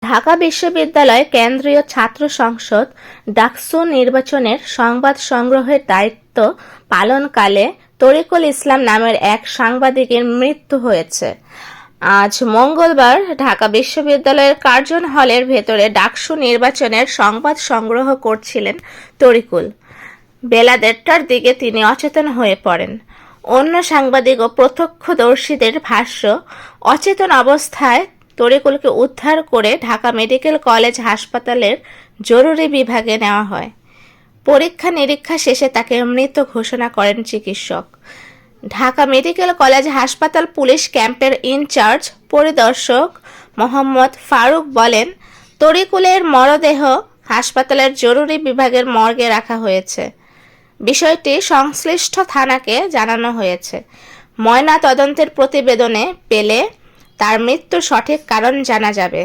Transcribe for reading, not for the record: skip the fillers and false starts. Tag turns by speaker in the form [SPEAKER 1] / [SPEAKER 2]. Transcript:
[SPEAKER 1] ঢাকা বিশ্ববিদ্যালয় কেন্দ্রীয় ছাত্র সংসদ ডাকসু নির্বাচনের সংবাদ সংগ্রহের দায়িত্ব পালনকালে তরিকুল ইসলাম নামের এক সাংবাদিকের মৃত্যু হয়েছে। আজ মঙ্গলবার ঢাকা বিশ্ববিদ্যালয়ের কার্জন হলের ভেতরে ডাকসু নির্বাচনের সংবাদ সংগ্রহ করছিলেন তরিকুল। বেলা 1:30টার দিকে তিনি অচেতন হয়ে পড়েন। অন্য সাংবাদিক ও প্রত্যক্ষদর্শীদের ভাষ্য, অচেতন অবস্থায় তরিকুলকে উদ্ধার করে ঢাকা মেডিকেল কলেজ হাসপাতালের জরুরি বিভাগে নেওয়া হয়। পরীক্ষা নিরীক্ষা শেষে তাকে মৃত ঘোষণা করেন চিকিৎসক। ঢাকা মেডিকেল কলেজ হাসপাতাল পুলিশ ক্যাম্পের ইনচার্জ পরিদর্শক মোহাম্মদ ফারুক বলেন, তরিকুলের মরদেহ হাসপাতালের জরুরি বিভাগের মর্গে রাখা হয়েছে। বিষয়টি সংশ্লিষ্ট থানাকে জানানো হয়েছে। ময়না তদন্তের প্রতিবেদনে পেলে তার মৃত্যুর সঠিক কারণ জানা যাবে।